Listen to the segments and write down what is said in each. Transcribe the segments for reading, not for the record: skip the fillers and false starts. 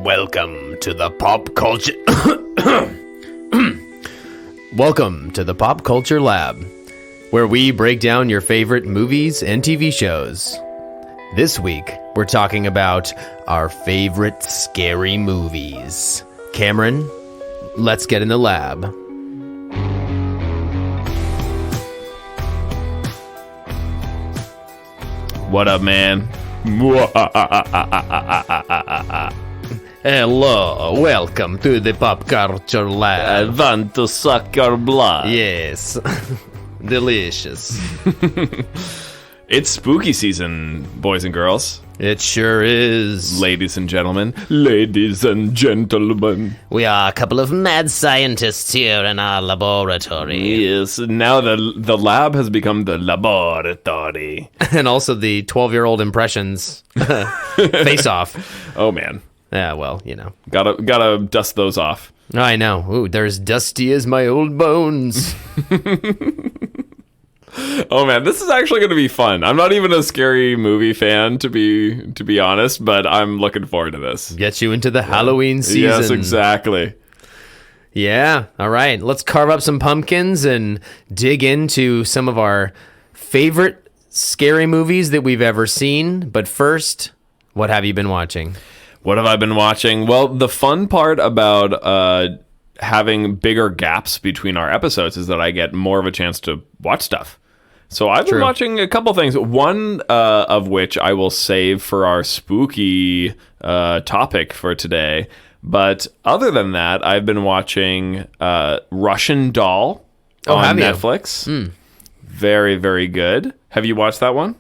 Welcome to the pop culture. Welcome to the Pop Culture Lab, where we break down your favorite movies and TV shows. This week, we're talking about our favorite scary movies. Cameron, let's get in the lab. What up, man? Hello, welcome to the Pop Culture Lab. I want to suck your blood. Yes, delicious. It's spooky season, boys and girls. It sure is. Ladies and gentlemen. Ladies and gentlemen. We are a couple of mad scientists here in our laboratory. Yes, now the lab has become the laboratory. And also the 12-year-old impressions face off. Oh, man. Yeah, well, you know. Gotta dust those off. I know. Ooh, they're as dusty as my old bones. Oh man, this is actually going to be fun. I'm not even a scary movie fan, to be honest, but I'm looking forward to this. Get you into the Halloween season. Yes, exactly. Yeah, all right. Let's carve up some pumpkins and dig into some of our favorite scary movies that we've ever seen. But first, what have you been watching? What have I been watching? Well, the fun part about having bigger gaps between our episodes is that I get more of a chance to watch stuff. So I've been watching a couple things, one of which I will save for our spooky topic for today. But other than that, I've been watching Russian Doll on Netflix. Very, very good. Have you watched that one?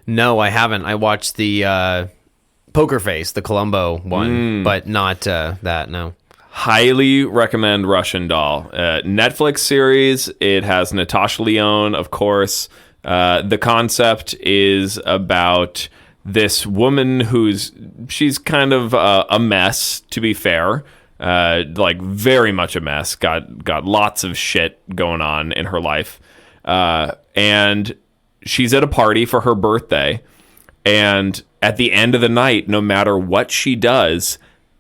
No, I haven't. I watched the Poker Face, the Columbo one, but not that, no. Highly recommend Russian Doll. Netflix series. It has Natasha Lyonne, of course. The concept is about this woman she's kind of a mess, to be fair. Like very much a mess. Got lots of shit going on in her life. And she's at a party for her birthday. And at the end of the night, no matter what she does,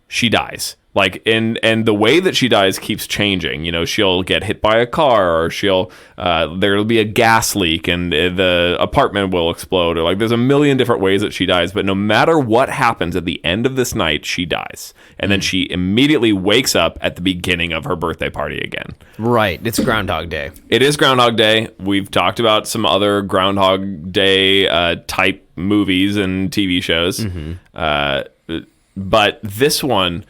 she dies. Like, and the way that she dies keeps changing. You know, she'll get hit by a car, or there'll be a gas leak and the apartment will explode. Or like, there's a million different ways that she dies. But no matter what happens at the end of this night, she dies. And then she immediately wakes up at the beginning of her birthday party again. Right. It's Groundhog Day. It is Groundhog Day. We've talked about some other Groundhog Day type movies and TV shows. But this one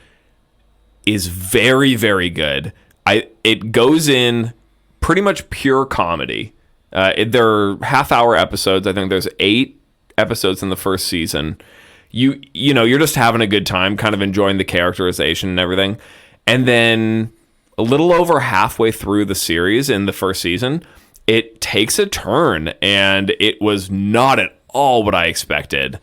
is very, very good. It goes in pretty much pure comedy. They're half-hour episodes. I think there's 8 episodes in the first season. You know, you're just having a good time, kind of enjoying the characterization and everything. And then a little over halfway through the series in the first season, it takes a turn, and it was not at all what I expected.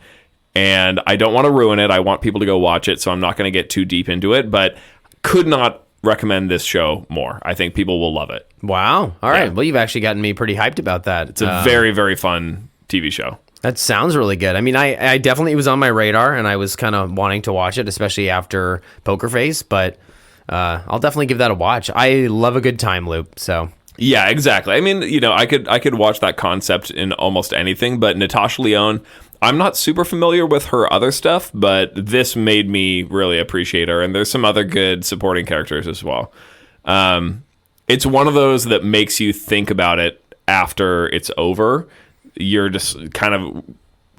And I don't want to ruin it. I want people to go watch it, so I'm not going to get too deep into it, but could not recommend this show more. I think people will love it. Wow. All right. Well, you've actually gotten me pretty hyped about that. It's a very, very fun TV show. That sounds really good. I mean, I definitely, it was on my radar, and I was kind of wanting to watch it, especially after Poker Face, but I'll definitely give that a watch. I love a good time loop, so... Yeah, exactly. I mean, you know, I could watch that concept in almost anything, but Natasha Lyonne, I'm not super familiar with her other stuff, but this made me really appreciate her, and there's some other good supporting characters as well. It's one of those that makes you think about it after it's over. You're just kind of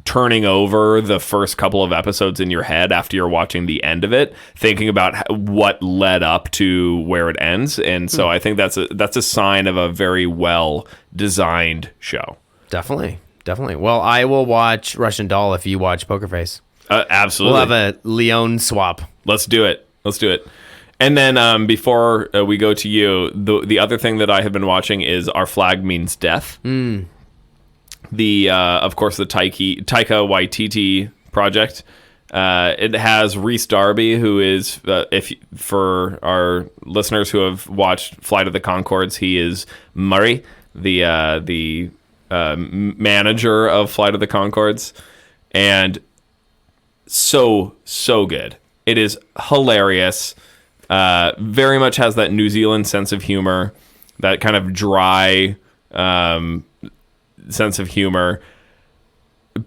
turning over the first couple of episodes in your head after you're watching the end of it, thinking about what led up to where it ends. And so I think that's a sign of a very well designed show. Definitely. Well, I will watch Russian Doll if you watch Poker Face. Absolutely. We'll have a Leon swap. Let's do it. And then before we go to you, the other thing that I have been watching is Our Flag Means Death. Of course, the Taika Waititi project. It has Rhys Darby, who is, for our listeners who have watched Flight of the Conchords, he is Murray, the manager of Flight of the Conchords, and so good. It is hilarious. Very much has that New Zealand sense of humor, that kind of dry sense of humor,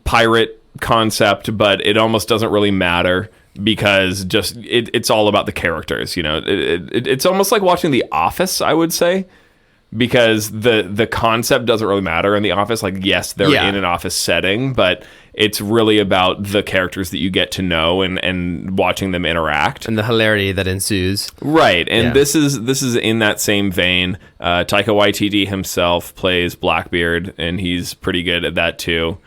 pirate concept, but it almost doesn't really matter because just it's all about the characters. It's almost like watching The Office, I would say, because the concept doesn't really matter in The Office. Like, yes, they're in an office setting, but it's really about the characters that you get to know and watching them interact and the hilarity that ensues. Right, and this is in that same vein. Taika Waititi himself plays Blackbeard, and he's pretty good at that too.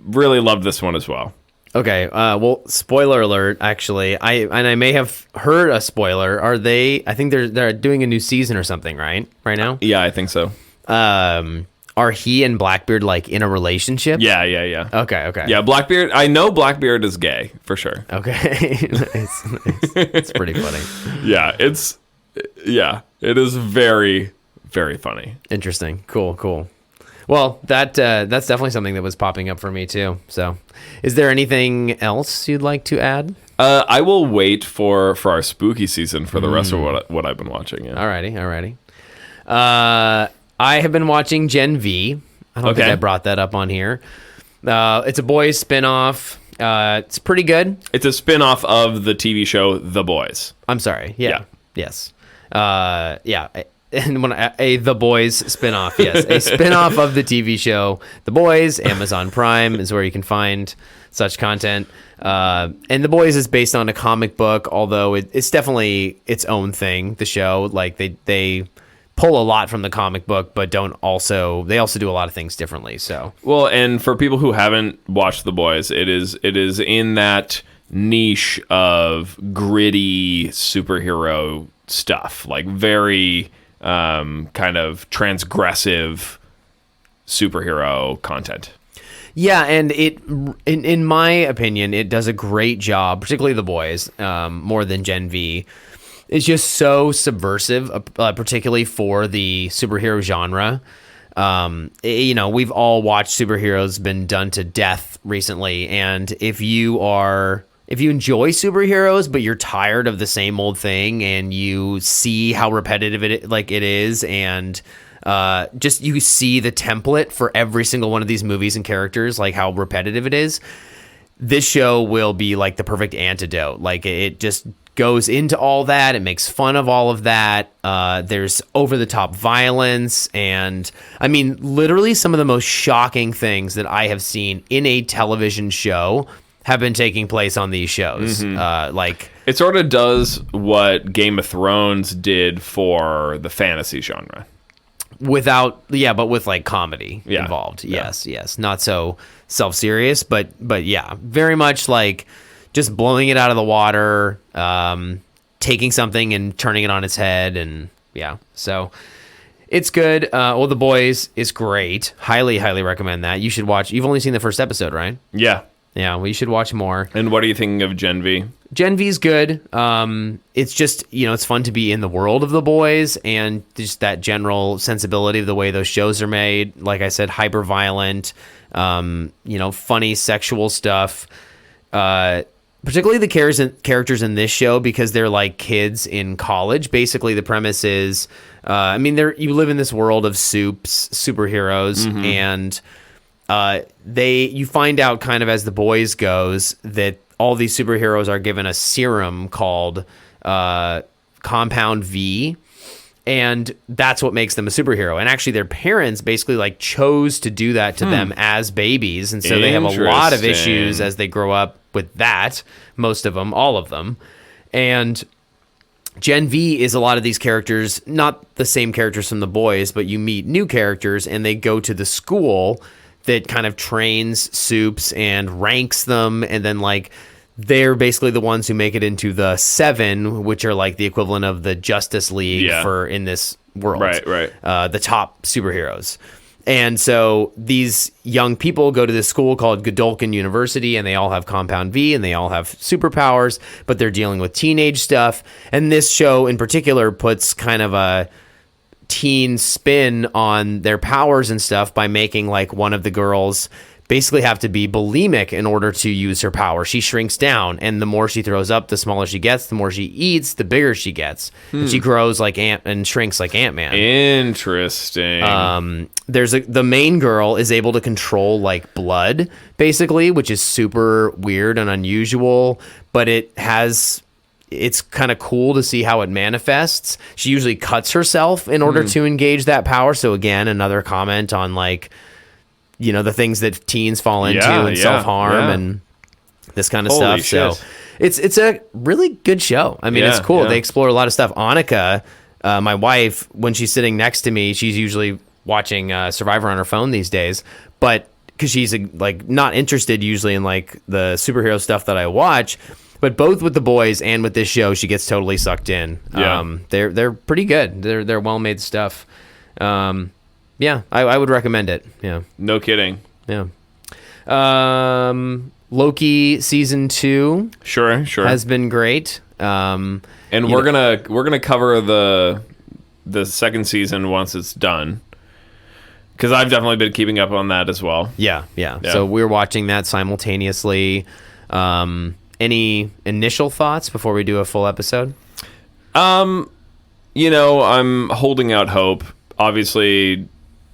Really loved this one as well. Okay, well, spoiler alert. Actually, I may have heard a spoiler. Are they? I think they're doing a new season or something, right? Right now? Yeah, I think so. Are he and Blackbeard like in a relationship? Yeah. Okay. Yeah, Blackbeard. I know Blackbeard is gay for sure. Okay, nice. It's pretty funny. Yeah, it is very, very funny. Interesting. Cool. Well, that's definitely something that was popping up for me too. So, is there anything else you'd like to add? I will wait for our spooky season for the rest of what I've been watching. Yeah. Alrighty. I have been watching Gen V. I don't think I brought that up on here. It's a boys spinoff. It's pretty good. It's a spinoff of the TV show The Boys. I'm sorry. Yeah. Yes. And when The Boys spinoff, yes, a spinoff of the TV show The Boys. Amazon Prime is where you can find such content. And The Boys is based on a comic book, although it's definitely its own thing. The show, like they pull a lot from the comic book, but they also do a lot of things differently. So well, and for people who haven't watched The Boys, it is in that niche of gritty superhero stuff, like very kind of transgressive superhero content. Yeah, and in my opinion, it does a great job, particularly The Boys, more than Gen V. It's just so subversive, particularly for the superhero genre. We've all watched superheroes been done to death recently, and if you enjoy superheroes but you're tired of the same old thing and you see how repetitive it is, and just you see the template for every single one of these movies and characters, like how repetitive it is, this show will be like the perfect antidote. Like, it just goes into all that. It makes fun of all of that. There's over-the-top violence, and I mean, literally some of the most shocking things that I have seen in a television show have been taking place on these shows. It sort of does what Game of Thrones did for the fantasy genre. But with like comedy involved. Yeah. Yes. Not so self-serious, but yeah, very much like just blowing it out of the water, taking something and turning it on its head, and yeah. So it's good. The Boys is great. Highly, highly recommend that. You should watch. You've only seen the first episode, right? Yeah. Yeah, well, you should watch more. And what are you thinking of Gen V? Gen V's good. It's just, it's fun to be in the world of The Boys, and just that general sensibility of the way those shows are made. Like I said, hyper violent, funny sexual stuff. Particularly the characters in this show, because they're like kids in college. Basically, the premise is, you live in this world of superheroes, and you find out kind of as The Boys goes that all these superheroes are given a serum called Compound V, and that's what makes them a superhero. And actually their parents basically like chose to do that to them as babies, and so they have a lot of issues as they grow up with that, most of them, all of them. And Gen V is a lot of these characters, not the same characters from The Boys, but you meet new characters, and they go to the school that kind of trains soups and ranks them, and then like they're basically the ones who make it into the Seven, which are like the equivalent of the Justice League for in this world. Right. The top superheroes. And so these young people go to this school called Godolkin University, and they all have Compound V, and they all have superpowers, but they're dealing with teenage stuff. And this show in particular puts kind of a teen spin on their powers and stuff by making like one of the girls basically have to be bulimic in order to use her power. She shrinks down, and the more she throws up, the smaller she gets. The more she eats, the bigger she gets. And she grows like and shrinks like Ant-Man. Interesting. The main girl is able to control like blood, basically, which is super weird and unusual, but it's kind of cool to see how it manifests. She usually cuts herself in order to engage that power. So again, another comment on like, the things that teens fall into and self-harm and this kind of Holy stuff. shit. So it's a really good show. I mean, it's cool. They explore a lot of stuff. Annika, my wife, when she's sitting next to me, she's usually watching Survivor on her phone these days, but because she's like not interested usually in like the superhero stuff that I watch, but both with the boys and with this show, she gets totally sucked in. They're pretty good. They're well-made stuff. Yeah, I would recommend it. Yeah. No kidding. Yeah. Loki season 2 Sure. has been great. And we're gonna cover the second season once it's done, because I've definitely been keeping up on that as well. Yeah. So we're watching that simultaneously. Any initial thoughts before we do a full episode? I'm holding out hope. Obviously,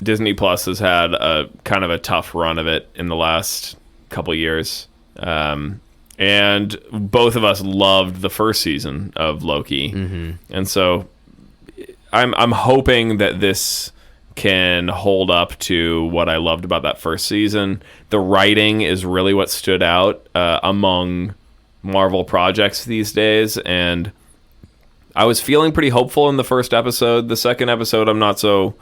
Disney Plus has had a kind of a tough run of it in the last couple years. And both of us loved the first season of Loki. And so I'm hoping that this can hold up to what I loved about that first season. The writing is really what stood out among Marvel projects these days, and I was feeling pretty hopeful in the first episode. The second episode I'm not so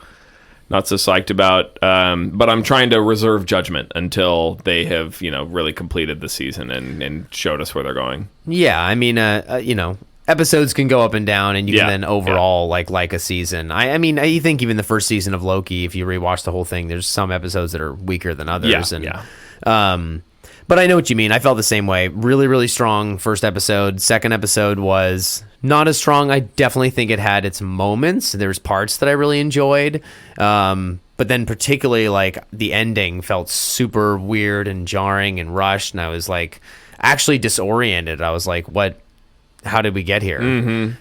psyched about, but I'm trying to reserve judgment until they have really completed the season and showed us where they're going. Yeah, I mean, episodes can go up and down, and you can then overall like a season. I mean, I think even the first season of Loki, if you rewatch the whole thing, there's some episodes that are weaker than others. But I know what you mean. I felt the same way. Really, really strong first episode. Second episode was not as strong. I definitely think it had its moments. There's parts that I really enjoyed. But then particularly like the ending felt super weird and jarring and rushed. And I was like actually disoriented. I was like, how did we get here?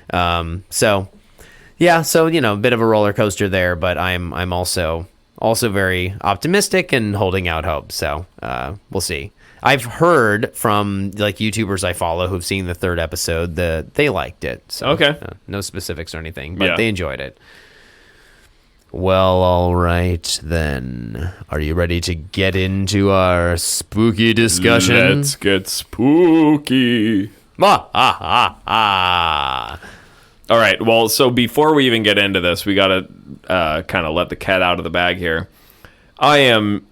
So a bit of a roller coaster there, but I'm also very optimistic and holding out hope. So we'll see. I've heard from like YouTubers I follow who've seen the third episode that they liked it. So okay. No specifics or anything, but they enjoyed it. Well, all right then. Are you ready to get into our spooky discussion? Let's get spooky. All right. Well, so before we even get into this, we got to kind of let the cat out of the bag here. I am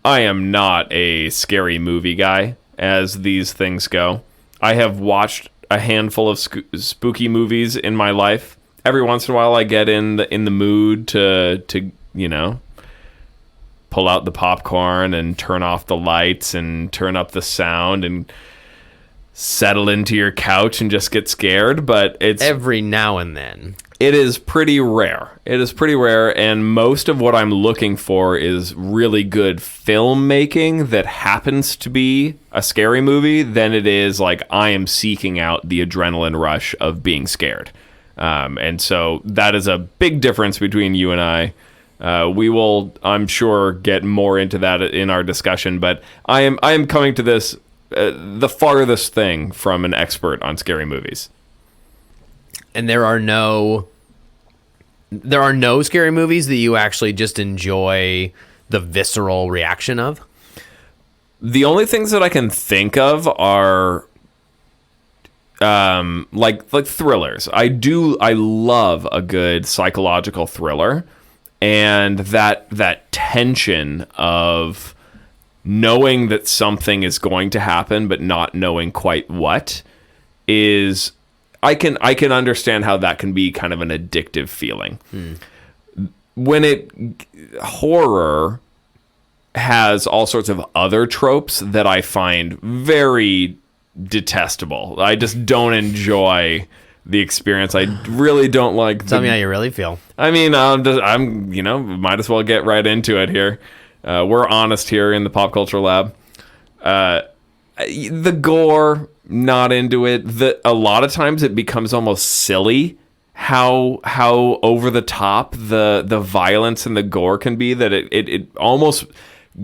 not a scary movie guy as these things go. I have watched a handful of spooky movies in my life. Every once in a while I get in the mood to pull out the popcorn and turn off the lights and turn up the sound and settle into your couch and just get scared, but it's every now and then. It is pretty rare. And most of what I'm looking for is really good filmmaking that happens to be a scary movie than it is like I am seeking out the adrenaline rush of being scared. And so that is a big difference between you and I. We will, I'm sure, get more into that in our discussion, but I am coming to this the farthest thing from an expert on scary movies. And there are no scary movies that you actually just enjoy the visceral reaction of? The only things that I can think of are like thrillers. I love a good psychological thriller, and that tension of knowing that something is going to happen but not knowing quite what is I can understand how that can be kind of an addictive feeling. When horror has all sorts of other tropes that I find very detestable. I just don't enjoy the experience. I really don't like. Tell me how you really feel. I mean, might as well get right into it here. We're honest here in the Pop Culture Lab. The gore, not into it. A lot of times it becomes almost silly how over the top the violence and the gore can be, that it almost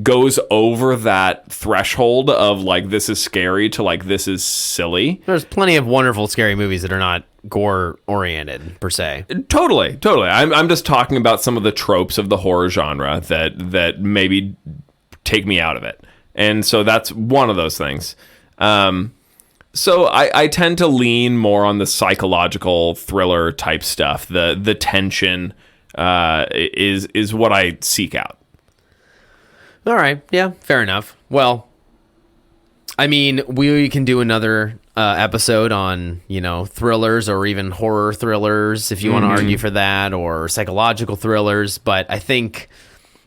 goes over that threshold of like, this is scary to like, this is silly. There's plenty of wonderful scary movies that are not gore oriented per se. Totally. I'm just talking about some of the tropes of the horror genre that maybe take me out of it. And so that's one of those things. So I tend to lean more on the psychological thriller type stuff. The tension is what I seek out. All right. Yeah, fair enough. Well, I mean, we can do another episode on, thrillers or even horror thrillers if you want to argue for that, or psychological thrillers. But I think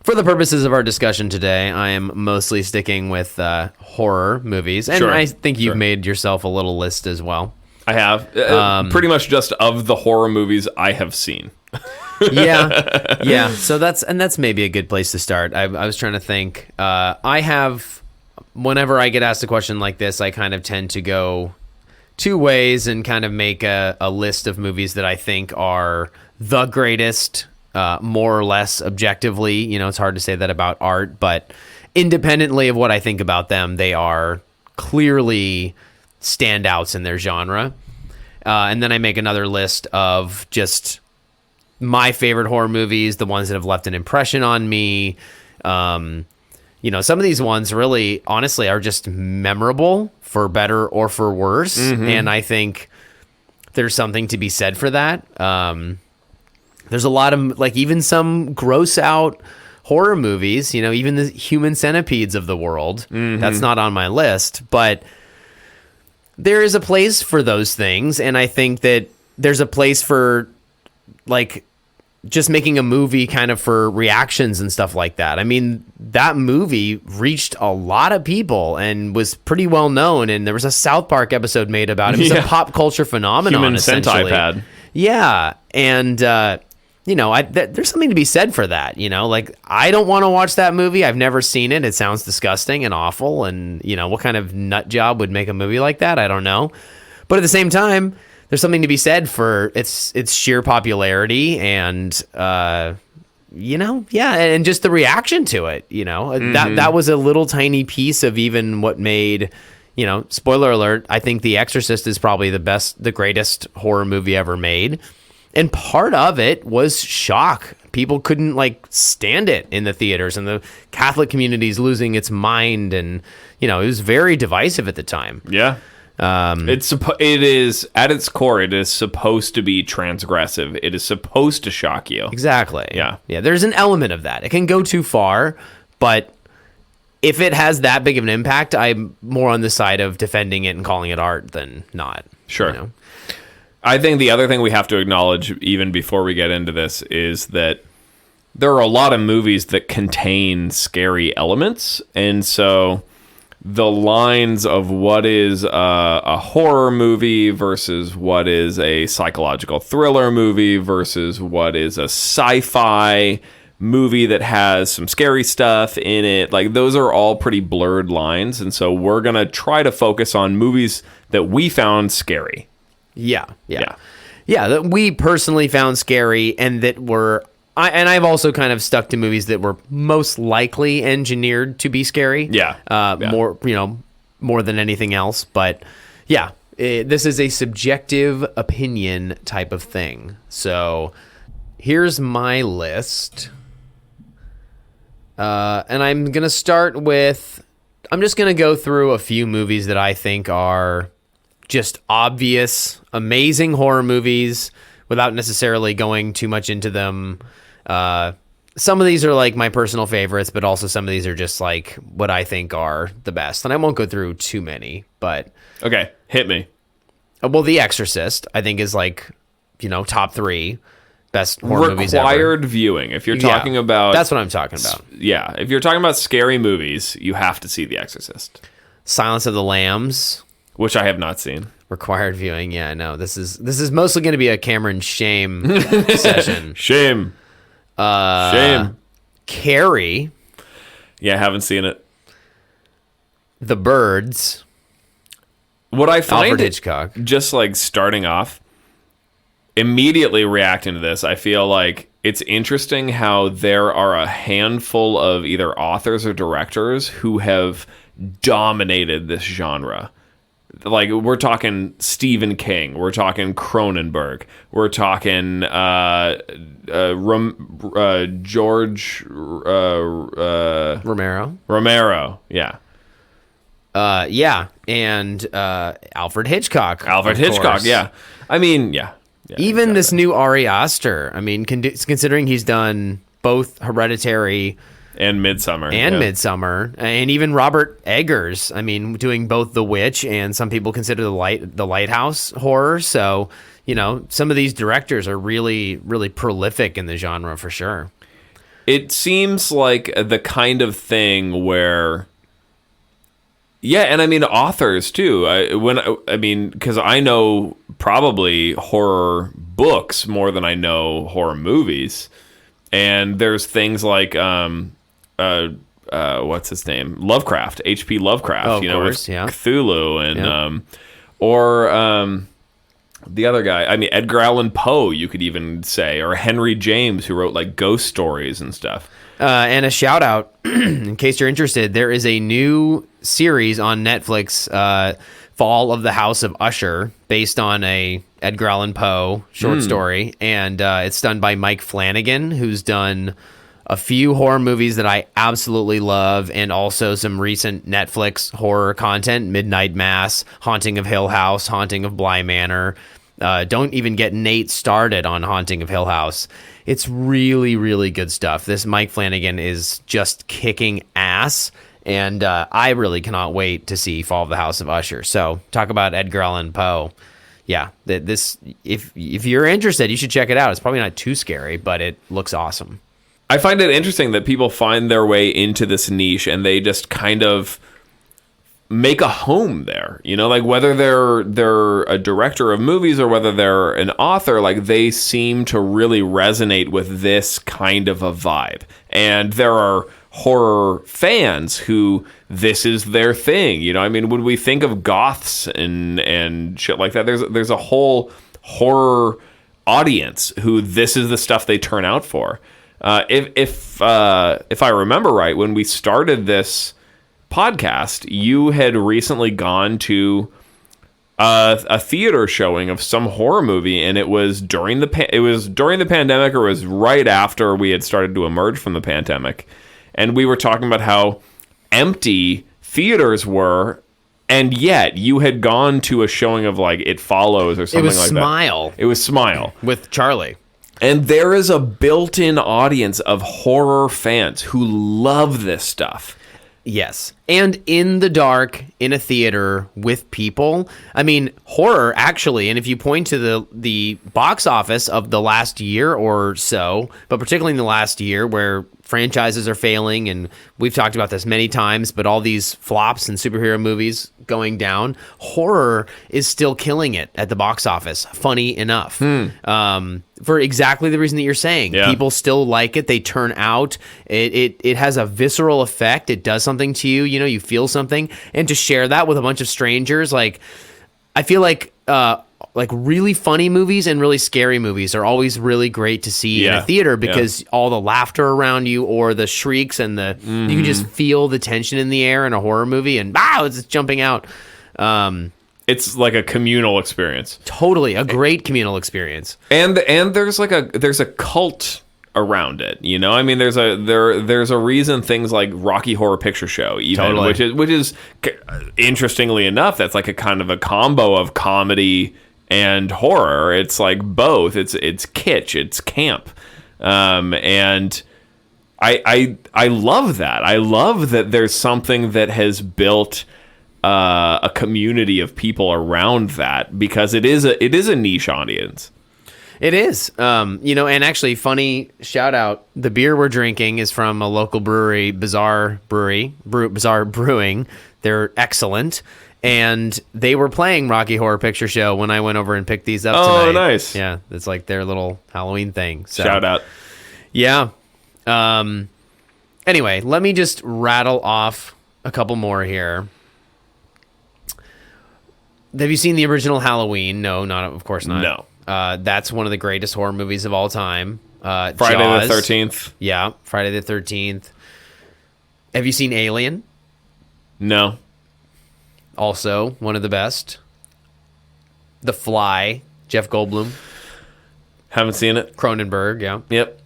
for the purposes of our discussion today, I am mostly sticking with horror movies. And Sure. I think you've made yourself a little list as well. I have. Pretty much just of the horror movies I have seen. Yeah. So that's maybe a good place to start. I was trying to think. Whenever I get asked a question like this, I kind of tend to go two ways and kind of make a list of movies that I think are the greatest, more or less objectively. It's hard to say that about art, but independently of what I think about them, they are clearly standouts in their genre. And then I make another list of just my favorite horror movies, the ones that have left an impression on me. Some of these ones really, honestly, are just memorable for better or for worse. And I think there's something to be said for that. There's a lot of, like, even some gross out horror movies, even the Human Centipedes of the world. That's not on my list, but there is a place for those things. And I think that there's a place for, like, just making a movie kind of for reactions and stuff like that. I mean, that movie reached a lot of people and was pretty well known. And there was a South Park episode made about it. It was a pop culture phenomenon, Human essentially. Centipede. Yeah. And, there's something to be said for that. Like, I don't want to watch that movie. I've never seen it. It sounds disgusting and awful. And, what kind of nut job would make a movie like that? I don't know. But at the same time, there's something to be said for its sheer popularity and, and just the reaction to it, that was a little tiny piece of even what made, spoiler alert, I think The Exorcist is probably the greatest horror movie ever made. And part of it was shock. People couldn't stand it in the theaters, and the Catholic community is losing its mind. And, it was very divisive at the time. Yeah. It is at its core, it is supposed to be transgressive. It is supposed to shock you. Exactly. Yeah. There's an element of that. It can go too far, but if it has that big of an impact, I'm more on the side of defending it and calling it art than not. Sure. I think the other thing we have to acknowledge, even before we get into this, is that there are a lot of movies that contain scary elements, and so the lines of what is a horror movie versus what is a psychological thriller movie versus what is a sci-fi movie that has some scary stuff in it, like, those are all pretty blurred lines. And so we're going to try to focus on movies that we found scary. Yeah, that we personally found scary, and that were... I've also kind of stuck to movies that were most likely engineered to be scary. More than anything else. But this is a subjective opinion type of thing. So here's my list. And I'm going to start with... I'm just going to go through a few movies that I think are just obvious, amazing horror movies without necessarily going too much into them. Some of these are like my personal favorites, but also some of these are just like what I think are the best. And I won't go through too many, but... Okay, hit me. Well, The Exorcist, I think, is top 3 best horror movies ever. Required viewing. If you're talking about... That's what I'm talking about. Yeah, if you're talking about scary movies, you have to see The Exorcist. Silence of the Lambs. Which I have not seen. Required viewing, yeah, I know. This is mostly going to be a Cameron shame session. Shame. Carrie. Yeah, I haven't seen it. The Birds. What I find Alfred Hitchcock. just like starting off, immediately reacting to this, I feel like it's interesting how there are a handful of either authors or directors who have dominated this genre. Like, we're talking Stephen King, we're talking Cronenberg, we're talking George Romero. Yeah. And Alfred Hitchcock. Alfred of Hitchcock, course. yeah. I mean, yeah. Even this new Ari Aster. I mean, considering he's done both Hereditary and Midsummer. Midsummer, and even Robert Eggers. I mean, doing both The Witch and some people consider the Lighthouse horror. So, you know, some of these directors are really, really prolific in the genre for sure. It seems like the kind of thing where, yeah, and I mean authors too. Because I know probably horror books more than I know horror movies, and there's things like what's his name? Lovecraft, H.P. Lovecraft. Oh, of course, with yeah. Cthulhu and the other guy. I mean, Edgar Allan Poe, you could even say, or Henry James, who wrote like ghost stories and stuff. And a shout out, in case you're interested, there is a new series on Netflix, Fall of the House of Usher, based on a Edgar Allan Poe short story, and it's done by Mike Flanagan, who's done a few horror movies that I absolutely love, and also some recent Netflix horror content: Midnight Mass, Haunting of Hill House, Haunting of Bly Manor. Don't even get Nate started on Haunting of Hill House. It's really, really good stuff. This Mike Flanagan is just kicking ass, and I really cannot wait to see Fall of the House of Usher. So, talk about Edgar Allan Poe. Yeah, this if you're interested, you should check it out. It's probably not too scary, but it looks awesome. I find it interesting that people find their way into this niche and they just kind of make a home there, you know, like whether they're a director of movies or whether they're an author, like they seem to really resonate with this kind of a vibe. And there are horror fans who this is their thing, you know. I mean, when we think of goths and shit like that, there's a whole horror audience who this is the stuff they turn out for. If I remember right, when we started this podcast, you had recently gone to a theater showing of some horror movie, and it was during the pandemic, or it was right after we had started to emerge from the pandemic, and we were talking about how empty theaters were, and yet you had gone to a showing of like It Follows or something like Smile. that. It was Smile With Charlie. And there is a built-in audience of horror fans who love this stuff. Yes. And in the dark, in a theater with people. I mean, horror, actually, and if you point to the box office of the last year or so, but particularly in the last year where franchises are failing, and we've talked about this many times, but all these flops and superhero movies going down, horror is still killing it at the box office, funny enough. For exactly the reason that you're saying. Yeah. People still like it. They turn out. It has a visceral effect. It does something to you. You know, you feel something. And to share that with a bunch of strangers, like, I feel like really funny movies and really scary movies are always really great to see in a theater, because all the laughter around you, or the shrieks, and you can just feel the tension in the air in a horror movie, and it's jumping out. It's like a communal experience. Totally, a great communal experience. And there's a cult around it, you know. I mean, there's a reason things like Rocky Horror Picture Show, even, Totally. which is interestingly enough, that's like a kind of a combo of comedy and horror. It's like both. It's kitsch, it's camp, and I love that. I love that there's something that has built a community of people around that, because it is a niche audience. It is. You know, and actually, funny shout out, the beer we're drinking is from a local brewery, Bizarre Brewing. They're excellent. And they were playing Rocky Horror Picture Show when I went over and picked these up tonight. Oh, nice. Yeah, it's like their little Halloween thing. So, shout out. Yeah. Anyway, let me just rattle off a couple more here. Have you seen the original Halloween? No, not of course not. No. That's one of the greatest horror movies of all time. Friday Jaws. the 13th. Yeah, Friday the 13th. Have you seen Alien? No. Also one of the best. The Fly, Jeff Goldblum. Haven't seen it. Cronenberg, yeah. Yep.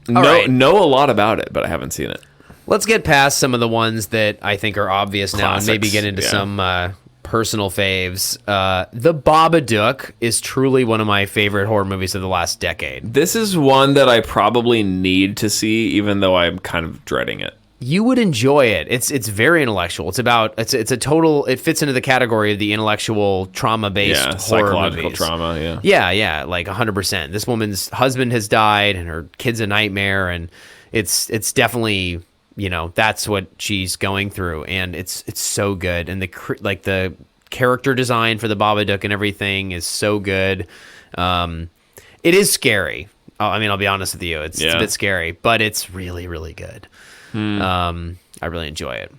right. Know a lot about it, but I haven't seen it. Let's get past some of the ones that I think are obvious now and maybe get into some personal faves. The Babadook is truly one of my favorite horror movies of the last decade. This is one that I probably need to see, even though I'm kind of dreading it. You would enjoy it. It's very intellectual. It's a total. It fits into the category of the intellectual trauma-based horror psychological movies. trauma. Yeah, like 100%. This woman's husband has died, and her kid's a nightmare, and it's definitely, that's what she's going through, and it's so good, and the character design for the Babadook and everything is so good. It is scary. I'll be honest with you. It's a bit scary, but it's really, really good. I really enjoy it.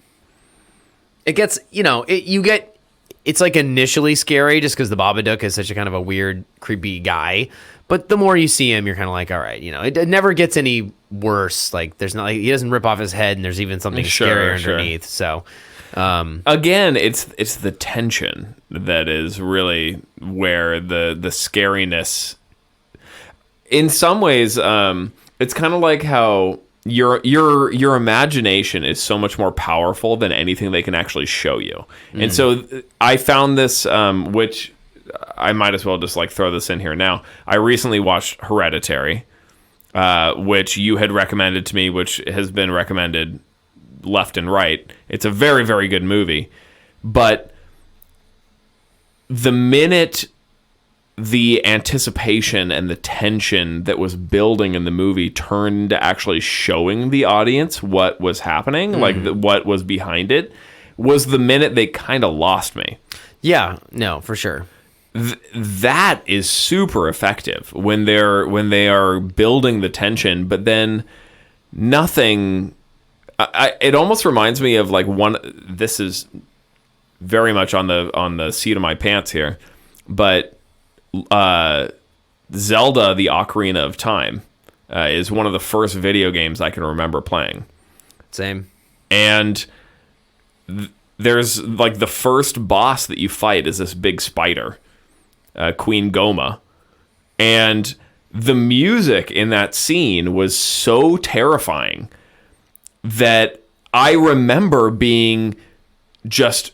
It gets, it's like initially scary just because the Babadook is such a kind of a weird, creepy guy. But the more you see him, you're kind of like, all right, it never gets any worse. Like there's not like he doesn't rip off his head and there's even something scary underneath. So again, it's the tension that is really where the scariness. In some ways, it's kind of like how your imagination is so much more powerful than anything they can actually show you. And so I found this, which I might as well just like throw this in here now. I recently watched Hereditary, which you had recommended to me, which has been recommended left and right. It's a very, very good movie. But the minute the anticipation and the tension that was building in the movie turned to actually showing the audience what was happening, what was behind it, was the minute they kind of lost me. Yeah, no, for sure. That is super effective when they are building the tension, but then nothing. It almost reminds me of like this is very much on the seat of my pants here, but Zelda: The Ocarina of Time is one of the first video games I can remember playing. Same. And there's like the first boss that you fight is this big spider, Queen Goma, and the music in that scene was so terrifying that I remember being just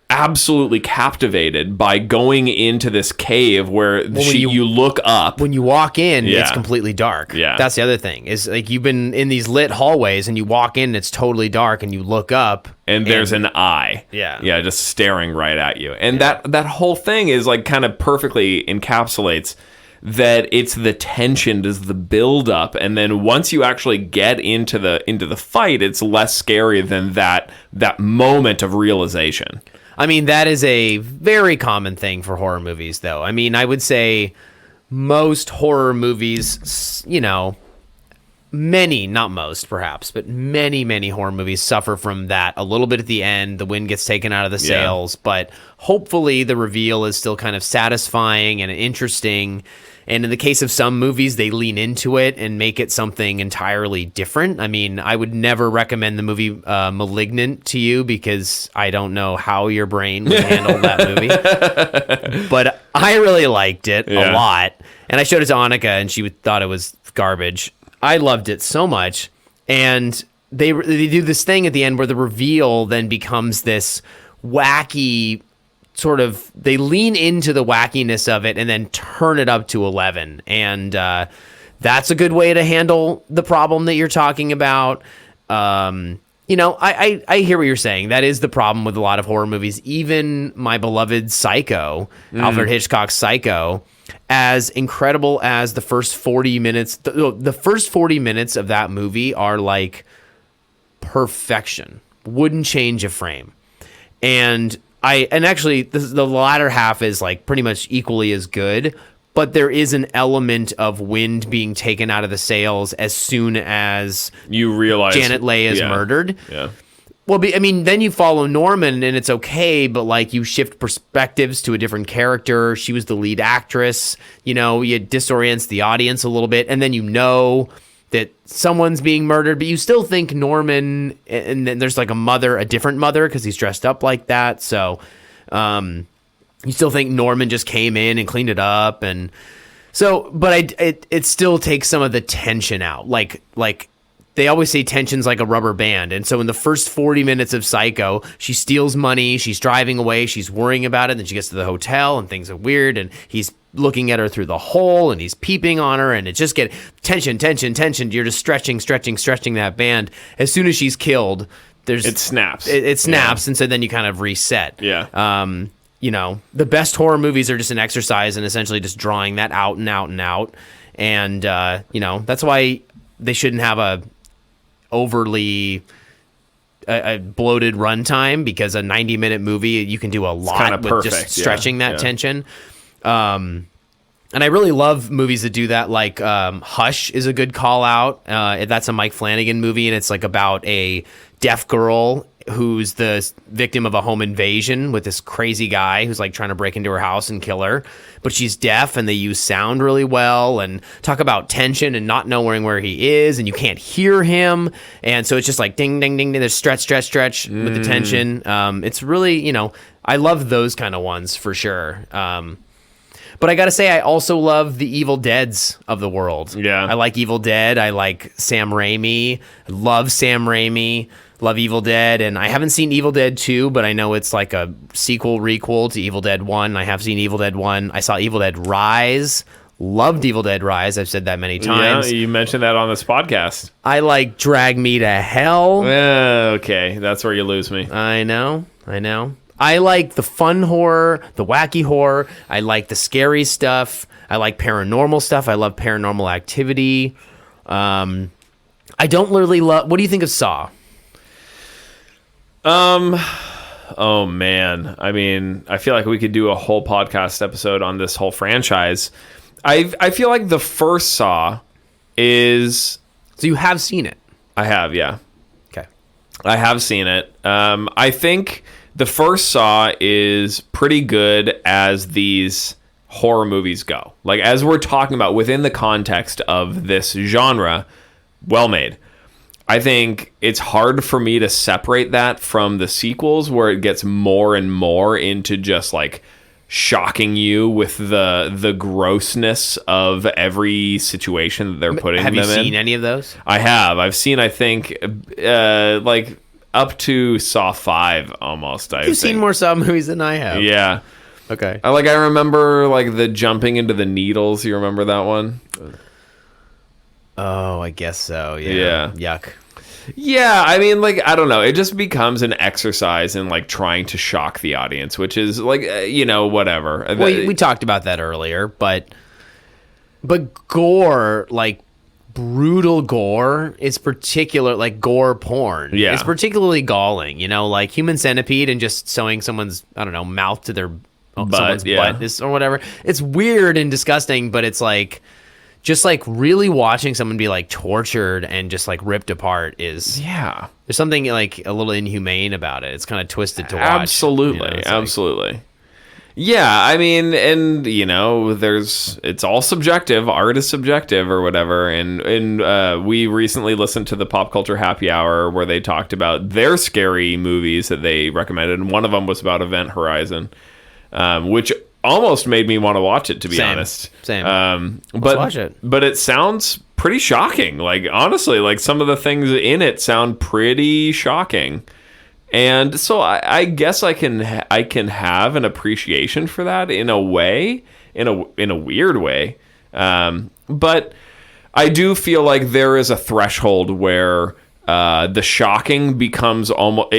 absolutely captivated by going into this cave where you look up. When you walk in, it's completely dark. Yeah. That's the other thing. Is like you've been in these lit hallways and you walk in and it's totally dark and you look up and there's an eye. Yeah, just staring right at you. And that whole thing is like kind of perfectly encapsulates that it's the tension, is the build up, and then once you actually get into the fight, it's less scary than that moment of realization. I mean, that is a very common thing for horror movies, though. I mean, I would say most horror movies, many, not most perhaps, but many horror movies suffer from that a little bit at the end. The wind gets taken out of the sails, but hopefully the reveal is still kind of satisfying and interesting. And in the case of some movies, they lean into it and make it something entirely different. I mean, I would never recommend the movie Malignant to you because I don't know how your brain would handle that movie. But I really liked it a lot. And I showed it to Annika, and she thought it was garbage. I loved it so much. And they do this thing at the end where the reveal then becomes this wacky sort of, they lean into the wackiness of it and then turn it up to 11. And that's a good way to handle the problem that you're talking about. I hear what you're saying. That is the problem with a lot of horror movies. Even my beloved Psycho, Alfred Hitchcock's Psycho, as incredible as the first 40 minutes, the first 40 minutes of that movie are like perfection. Wouldn't change a frame. And actually the latter half is like pretty much equally as good, but there is an element of wind being taken out of the sails as soon as you realize Janet Leigh is murdered. Yeah. Well, I mean, then you follow Norman and it's okay, but like you shift perspectives to a different character. She was the lead actress. You know, it disorients the audience a little bit, and then you know that someone's being murdered, but you still think Norman, and then there's like a different mother because he's dressed up like that. So you still think Norman just came in and cleaned it up, and so, but it still takes some of the tension out. Like they always say tension's like a rubber band. And so in the first 40 minutes of Psycho, she steals money, she's driving away, she's worrying about it, then she gets to the hotel and things are weird, and he's looking at her through the hole and he's peeping on her, and it just get tension. You're just stretching that band. As soon as she's killed, it snaps. It snaps, and so then you kind of reset. Yeah. You know, the best horror movies are just an exercise in essentially just drawing that out and out and out. And, you know, that's why they shouldn't have a overly bloated runtime, because a 90-minute movie, you can do a lot with just stretching that tension. And I really love movies that do that. Like Hush is a good call out. That's a Mike Flanagan movie, and it's like about a deaf girl who's the victim of a home invasion with this crazy guy who's like trying to break into her house and kill her, but she's deaf, and they use sound really well and talk about tension and not knowing where he is, and you can't hear him, and so it's just like ding ding ding ding, there's stretch with the tension. It's really, you know, I love those kind of ones for sure. But I gotta say, I also love the Evil Deads of the world. Yeah, I like Evil Dead. I like Sam Raimi. I love Sam Raimi. Love Evil Dead, and I haven't seen Evil Dead 2, but I know it's like a requel to Evil Dead 1. I have seen Evil Dead 1. I saw Evil Dead Rise. Loved Evil Dead Rise. I've said that many times. Yeah, you mentioned that on this podcast. I like Drag Me to Hell. Okay, that's where you lose me. I know. I like the fun horror, the wacky horror. I like the scary stuff. I like paranormal stuff. I love Paranormal Activity. I don't really love... What do you think of Saw? Oh man. I mean, I feel like we could do a whole podcast episode on this whole franchise. I feel like the first Saw is... So you have seen it? I have, yeah. Okay. I have seen it. I think the first Saw is pretty good as these horror movies go. Like, as we're talking about within the context of this genre, well made. I think it's hard for me to separate that from the sequels, where it gets more and more into just like shocking you with the grossness of every situation that they're putting them in. Have you seen any of those? I have. I've seen, I think, like up to Saw 5 almost. You've seen more Saw movies than I have. Yeah. Okay. I remember like the jumping into the needles. You remember that one? Oh, I guess so. Yeah. Yuck. Yeah, I mean, like, I don't know. It just becomes an exercise in, like, trying to shock the audience, which is, like, you know, whatever. Well, we talked about that earlier, but gore, like, brutal gore, is particular, like, gore porn. Yeah. It's particularly galling, you know, like Human Centipede and just sewing someone's, I don't know, mouth to their someone's butt or whatever. It's weird and disgusting, but it's, like... Just like really watching someone be like tortured and just like ripped apart is there's something like a little inhumane about it. It's kind of twisted to watch. Absolutely, you know, absolutely. Yeah, I mean, and you know, it's all subjective. Art is subjective or whatever. And we recently listened to the Pop Culture Happy Hour where they talked about their scary movies that they recommended, and one of them was about Event Horizon, which almost made me want to watch it, to be honest. Same. But watch it. But it sounds pretty shocking. Like, honestly, like some of the things in it sound pretty shocking. And so I guess I can have an appreciation for that in a way, in a weird way. But I do feel like there is a threshold where the shocking becomes almost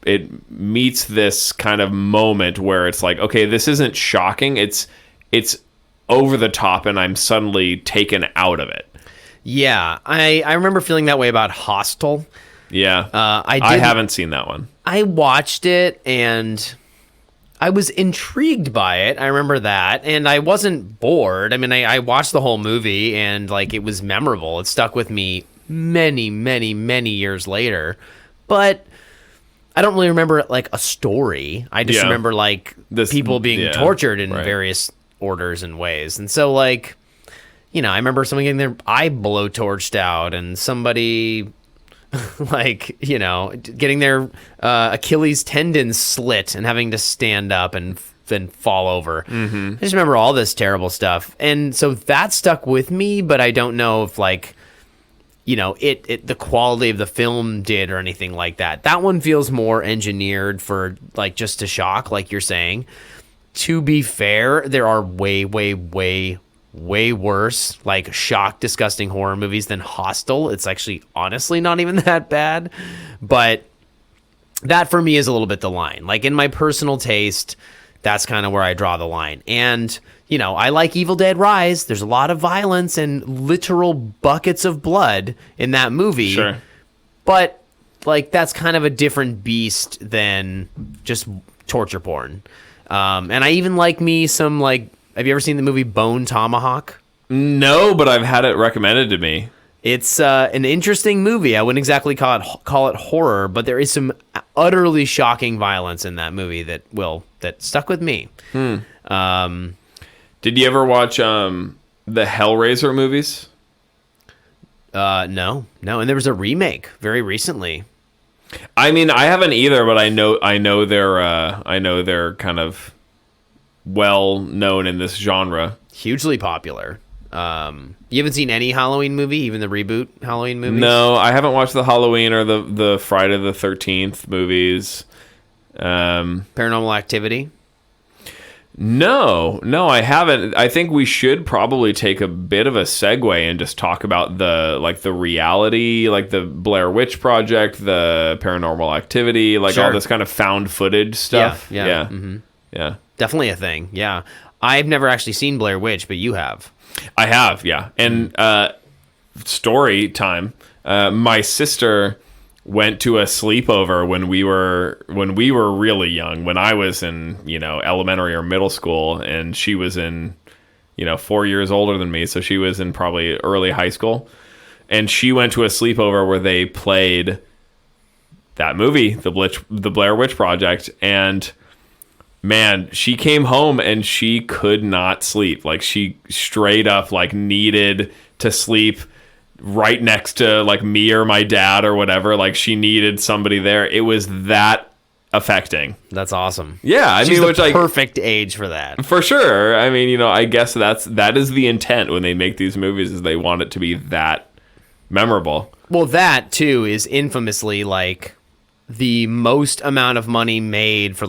it meets this kind of moment where it's like, okay, this isn't shocking. It's over the top, and I'm suddenly taken out of it. Yeah, I remember feeling that way about Hostel. Yeah, I haven't seen that one. I watched it, and I was intrigued by it. I remember that, and I wasn't bored. I mean, I watched the whole movie, and like it was memorable. It stuck with me many, many, many years later. But I don't really remember like a story. I just remember like people being tortured in various orders and ways. And so like, you know, I remember someone getting their eye blowtorched out and somebody like, you know, getting their Achilles tendon slit and having to stand up and then fall over. I just remember all this terrible stuff. And so that stuck with me, but I don't know if like, you know, the quality of the film did or anything like that. That one feels more engineered for like just to shock, like you're saying. To be fair, there are way worse, like shock, disgusting horror movies than Hostel. It's actually honestly not even that bad, but that for me is a little bit the line. Like in my personal taste, that's kind of where I draw the line. And you know, I like Evil Dead Rise. There's a lot of violence and literal buckets of blood in that movie. Sure. But like that's kind of a different beast than just torture porn. And I even like me some like, have you ever seen the movie Bone Tomahawk? No, but I've had it recommended to me. It's an interesting movie. I wouldn't exactly call it horror, but there is some utterly shocking violence in that movie that stuck with me. Did you ever watch the Hellraiser movies? No. And there was a remake very recently. I mean, I haven't either, but I know they're kind of well known in this genre. Hugely popular. You haven't seen any Halloween movie, even the reboot Halloween movies? No, I haven't watched the Halloween or the Friday the 13th movies. Paranormal Activity? No, I haven't. I think we should probably take a bit of a segue and just talk about the reality, like the Blair Witch Project, the Paranormal Activity, like all this kind of found footage stuff. Yeah. Mm-hmm. Yeah. Definitely a thing. Yeah. I've never actually seen Blair Witch, but you have. I have, yeah. And story time. My sister went to a sleepover when we were really young, when I was in, elementary or middle school, and she was in, 4 years older than me, so she was in probably early high school. And she went to a sleepover where they played that movie, the Blair Witch Project, and man, she came home and she could not sleep. Like, she straight up needed to sleep right next to me or my dad or whatever. Like, she needed somebody there. It was that affecting. That's awesome. Yeah, I She's mean, the perfect age for that. For sure. I mean, I guess that is the intent when they make these movies, is they want it to be that memorable. Well, that too is infamously the most amount of money made for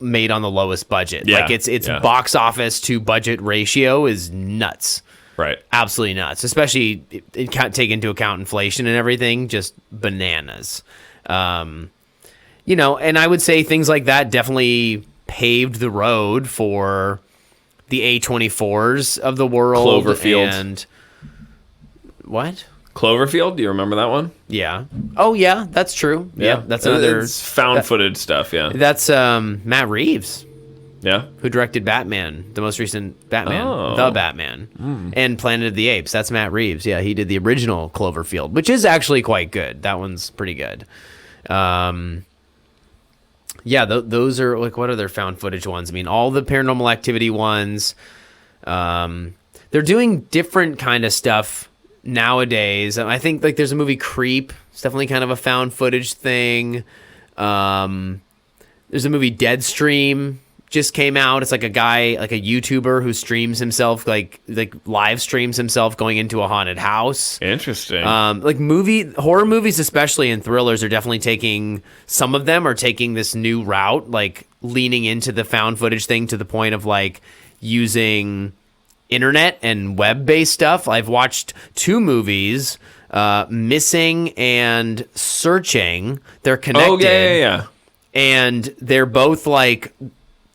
made on the lowest budget. Yeah. It's box office to budget ratio is nuts. Right. Absolutely nuts. Especially take into account inflation and everything, just bananas. And I would say things like that definitely paved the road for the A24s of the world. Cloverfield. And what? Cloverfield, do you remember that one? Yeah. Oh, yeah, that's true. Yeah, that's another... It's found footage stuff, yeah. That's Matt Reeves. Yeah? Who directed Batman, the most recent Batman, Oh. The Batman, and Planet of the Apes. That's Matt Reeves. Yeah, he did the original Cloverfield, which is actually quite good. That one's pretty good. Those are, what are their found footage ones? I mean, all the Paranormal Activity ones, they're doing different kind of stuff nowadays. I think there's a movie Creep. It's definitely kind of a found footage thing. There's a movie Deadstream just came out. It's a guy, a YouTuber who streams himself, live streams himself going into a haunted house. Interesting. Horror movies, especially, and thrillers are definitely some of them are taking this new route, leaning into the found footage thing to the point of using internet and web-based stuff. I've watched 2 movies, Missing and Searching. They're connected. Oh, yeah. And they're both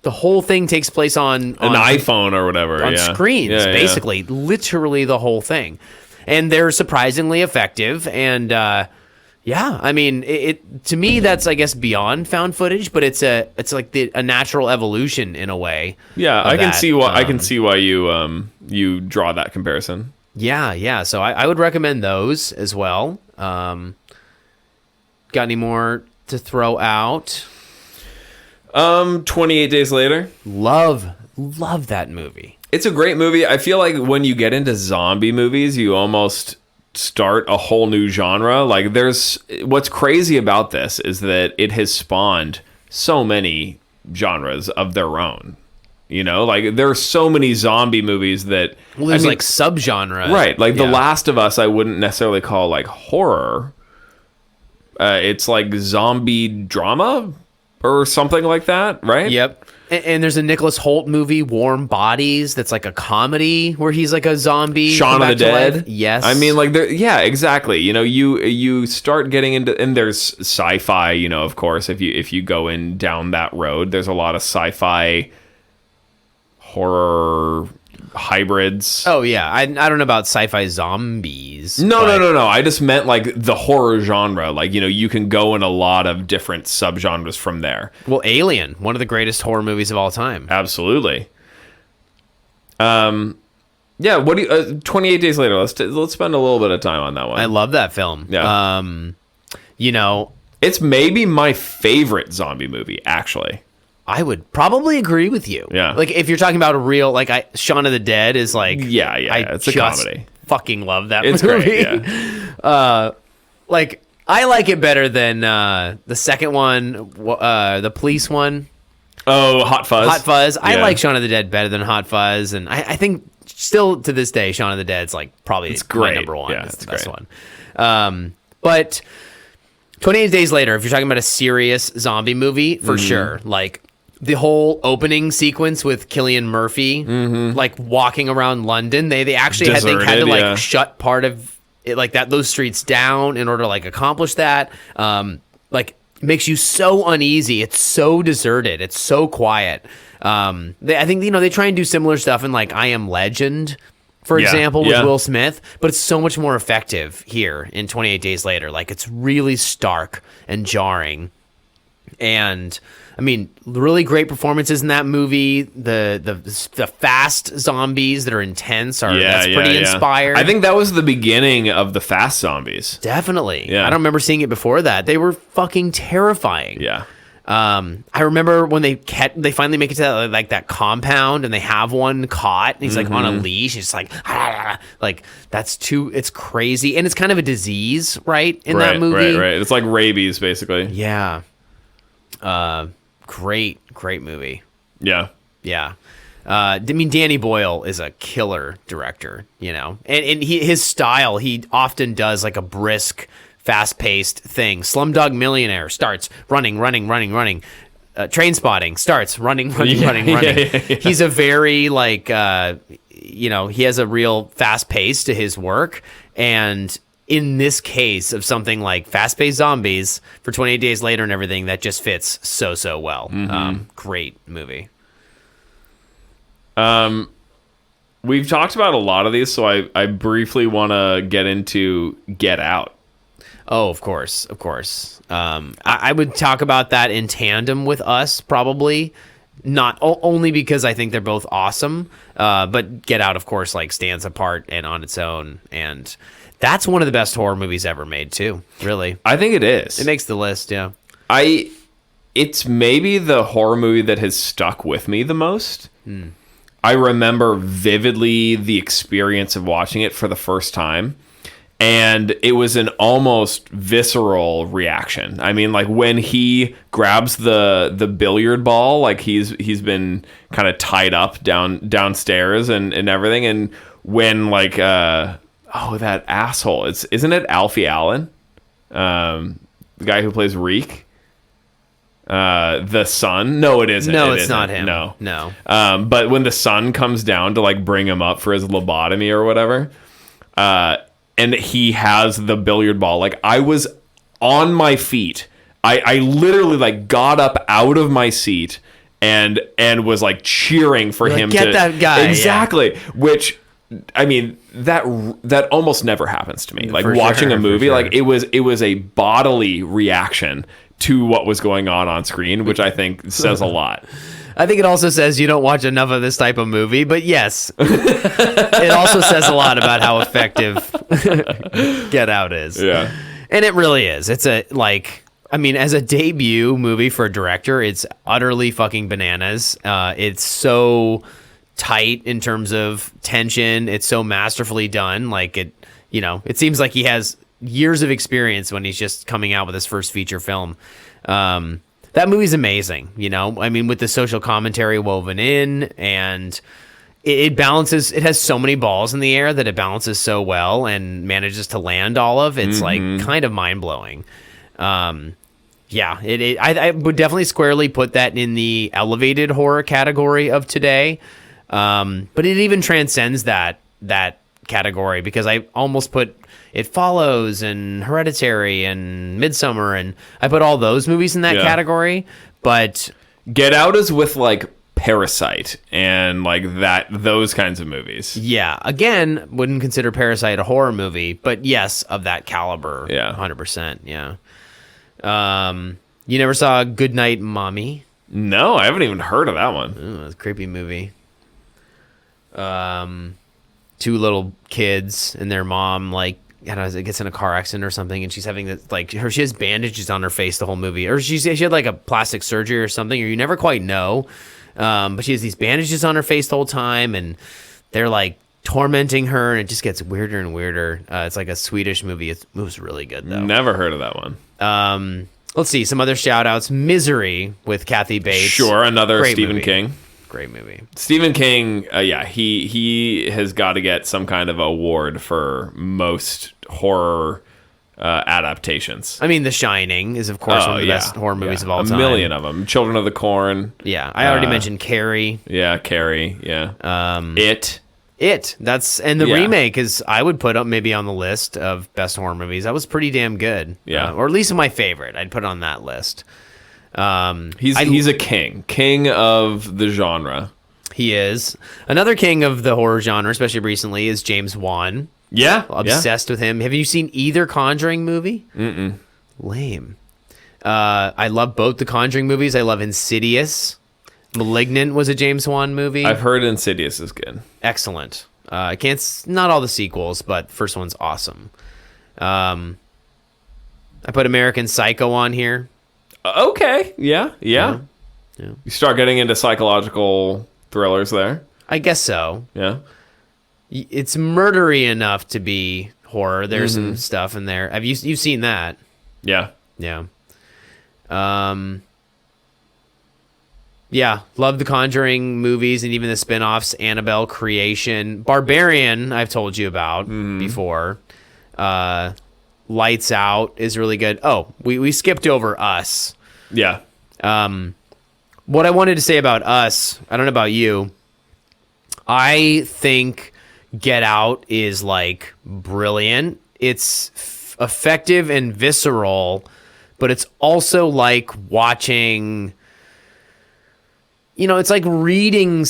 the whole thing takes place on an iPhone or whatever. On screens, basically. Literally the whole thing. And they're surprisingly effective. And I mean, it to me, that's, I guess, beyond found footage, but it's a natural evolution in a way. Yeah, I can see why you draw that comparison. Yeah. So I would recommend those as well. Got any more to throw out? 28 Days Later. Love that movie. It's a great movie. I feel like when you get into zombie movies, you almost start a whole new genre. Like, what's crazy about this is that it has spawned so many genres of their own. You know, like, there are so many zombie movies that... Well, there's like subgenre. Right. Like, The Last of Us, I wouldn't necessarily call, like, horror. It's like zombie drama or something like that, right? Yep. And there's a Nicholas Hoult movie, Warm Bodies, that's like a comedy where he's like a zombie. Shaun of the Dead. Yes. I mean, like, yeah, exactly. You know, you start getting into, and there's sci-fi, you know, of course, if you go in down that road, there's a lot of sci-fi horror hybrids. Oh, yeah. I don't know about sci-fi zombies. No. I just meant like the horror genre. Like, you know, you can go in a lot of different subgenres from there. Well, Alien, one of the greatest horror movies of all time. Absolutely. Yeah. What do you? 28 Days Later. Let's spend a little bit of time on that one. I love that film. Yeah. You know, it's maybe my favorite zombie movie, actually. I would probably agree with you. Yeah. Like, if you're talking about a real, like, Shaun of the Dead is like... Yeah, it's a comedy. Fucking love that it's movie. Great, yeah. Like, I like it better than the second one, the police one. Oh, Hot Fuzz. Hot Fuzz. Yeah. I like Shaun of the Dead better than Hot Fuzz, and I think still to this day, Shaun of the Dead's like probably my number one. Yeah, it's the great. best one. But 28 Days Later, if you're talking about a serious zombie movie, for sure, like... The whole opening sequence with Cillian Murphy, like walking around London, they actually had to like shut part of it, like those streets down in order to like accomplish that. Like, makes you so uneasy. It's so deserted. It's so quiet. I think, you know, they try and do similar stuff in like I Am Legend, for example, with Will Smith, but it's so much more effective here in 28 Days Later. Like, it's really stark and jarring. And I mean, really great performances in that movie. The fast zombies that are intense that's pretty inspired. I think that was the beginning of the fast zombies. Definitely. Yeah. I don't remember seeing it before that. They were fucking terrifying. Yeah. I remember when they finally make it to that compound and they have one caught and he's like on a leash. It's like, it's crazy. And it's kind of a disease, right? In that movie. Right. It's like rabies, basically. Yeah. Great movie. Yeah. I mean, Danny Boyle is a killer director, you know, and his style, he often does like a brisk, fast-paced thing. Slumdog Millionaire starts running. Trainspotting starts running. He's a very like, you know, he has a real fast pace to his work, and in this case of something like fast-paced zombies for 28 Days Later and everything, that just fits so well. Great movie. We've talked about a lot of these, so I briefly want to get into Get Out. Oh, of course. I would talk about that in tandem with Us, probably. Not only because I think they're both awesome, but Get Out, of course, like stands apart and on its own, and that's one of the best horror movies ever made, too, really. I think it is. It makes the list, yeah. It's maybe the horror movie that has stuck with me the most. I remember vividly the experience of watching it for the first time, and it was an almost visceral reaction. I mean, like, when he grabs the billiard ball, like he's been kind of tied up downstairs and everything, and when like that asshole, isn't it Alfie Allen, the guy who plays Reek, the son? No, it isn't. No, it's not him. No. But when the son comes down to like bring him up for his lobotomy or whatever, and he has the billiard ball, like, I was on my feet. I literally like got up out of my seat and was like cheering for him get to that guy. Exactly. Yeah. Which, I mean, that almost never happens to me. Like, for watching sure, a movie, sure. like, it was a bodily reaction to what was going on screen, which I think says a lot. I think it also says you don't watch enough of this type of movie, but yes, it also says a lot about how effective Get Out is. Yeah. And it really is. It's a, like, I mean, as a debut movie for a director, it's utterly fucking bananas. It's so tight in terms of tension. It's so masterfully done. Like it seems like he has years of experience when he's just coming out with his first feature film. That movie's amazing. I mean, with the social commentary woven in, and it balances. It has so many balls in the air that it balances so well and manages to land all of. It's like kind of mind blowing. I would definitely squarely put that in the elevated horror category of today. But it even transcends that category, because I almost put It Follows and Hereditary and Midsummer, and I put all those movies in that category. But Get Out is with like Parasite and like those kinds of movies. Yeah, again, wouldn't consider Parasite a horror movie, but yes, of that caliber. Yeah, 100%. Yeah. You never saw Goodnight Mommy? No, I haven't even heard of that one. Ooh, it's a creepy movie. Two little kids and their mom, like, I don't know, gets in a car accident or something, and she's having this, like, she has bandages on her face the whole movie, or she had like a plastic surgery or something, or you never quite know. But she has these bandages on her face the whole time, and they're like tormenting her, and it just gets weirder and weirder. It's like a Swedish movie. It was really good though. Never heard of that one. Let's see some other shout outs. Misery with Kathy Bates. Sure, another Great Stephen movie. King. Great movie. Stephen King, he has got to get some kind of award for most horror adaptations. I mean, The Shining is, of course, one of the best horror movies of all time. A million of them. Children of the Corn. Yeah, I already mentioned Carrie. Yeah, Carrie. Yeah. That's and the remake is, I would put up maybe on the list of best horror movies. That was pretty damn good. Yeah, or at least my favorite. I'd put it on that list. He's a king of the genre. He is. Another king of the horror genre, especially recently, is James Wan. Yeah, obsessed with him. Have you seen either Conjuring movie? Mm-mm. Lame. I love both the Conjuring movies. I love Insidious. Malignant was a James Wan movie. I've heard Insidious is good. Excellent. Not all the sequels, but the first one's awesome. I put American Psycho on here. Okay. Yeah. You start getting into psychological thrillers there. I guess so. Yeah. It's murdery enough to be horror. There's some stuff in there. You've seen that? Yeah. Yeah. Yeah, love the Conjuring movies and even the spin-offs, Annabelle, Creation, Barbarian, I've told you about before. Lights Out is really good. Oh, we skipped over Us. Yeah. What I wanted to say about Us, I don't know about you, I think Get Out is like brilliant. It's effective and visceral, but it's also like watching, it's like reading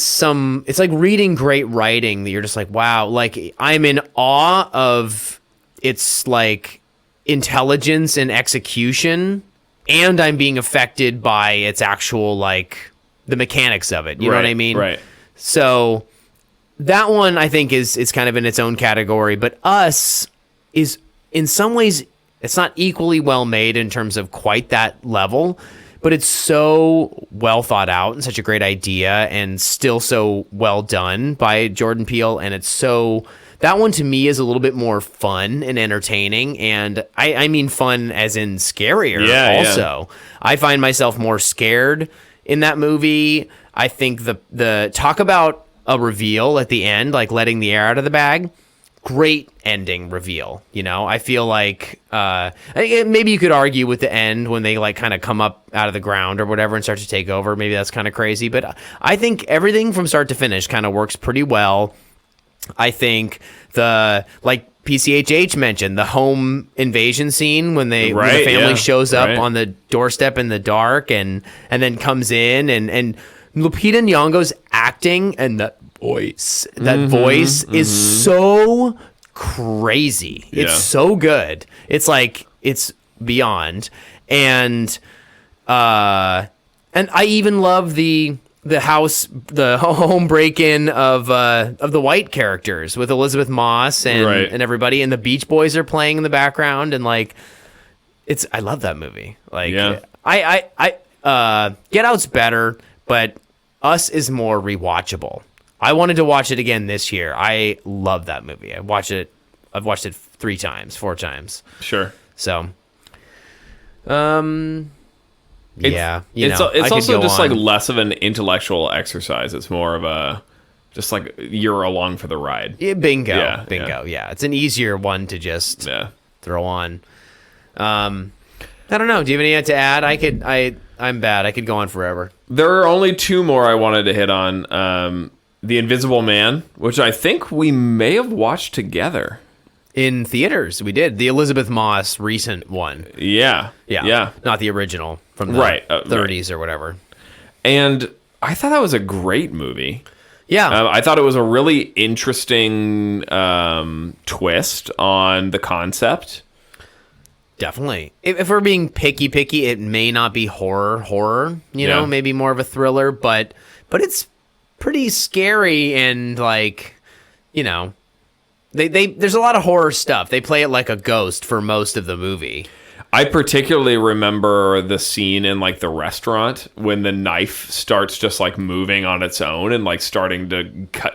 great writing that you're just like, wow, like I'm in awe of its like intelligence and execution, and I'm being affected by its actual, like, the mechanics of it. You know what I mean? Right. So that one I think is kind of in its own category, but Us is in some ways, it's not equally well made in terms of quite that level, but it's so well thought out and such a great idea and still so well done by Jordan Peele. And that one to me is a little bit more fun and entertaining. And I mean fun as in scarier also. Yeah. I find myself more scared in that movie. I think the talk about a reveal at the end, like letting the air out of the bag, great ending reveal. I feel like maybe you could argue with the end when they like kind of come up out of the ground or whatever and start to take over. Maybe that's kind of crazy, but I think everything from start to finish kind of works pretty well. I think like PCHH mentioned, the home invasion scene when the family shows up on the doorstep in the dark and then comes in and Lupita Nyong'o's acting and that voice is so crazy. It's so good. It's like, it's beyond. And I even love the home break-in of the white characters with Elizabeth Moss and everybody, and the Beach Boys are playing in the background, and like I love that movie. Like, Yeah. Get Out's better, but Us is more rewatchable. I wanted to watch it again this year. I love that movie. I've watched it 4 times. Sure. So, It's, yeah, it's also just like less of an intellectual exercise. It's more of a just like you're along for the ride. Yeah, bingo. Yeah. Yeah, it's an easier one to just Yeah. throw on. I don't know. Do you have anything to add? I'm bad. I could go on forever. There are only 2 more I wanted to hit on. The Invisible Man, which I think we may have watched together. In theaters, we did the Elizabeth Moss recent one. Yeah. Not the original from the 30s or whatever. And I thought that was a great movie. Yeah. I thought it was a really interesting twist on the concept. Definitely. If we're being picky, it may not be horror, you know, maybe more of a thriller, but it's pretty scary and like, you know, there's a lot of horror stuff. They play it like a ghost for most of the movie. I particularly remember the scene in like the restaurant when the knife starts just like moving on its own and like starting to cut,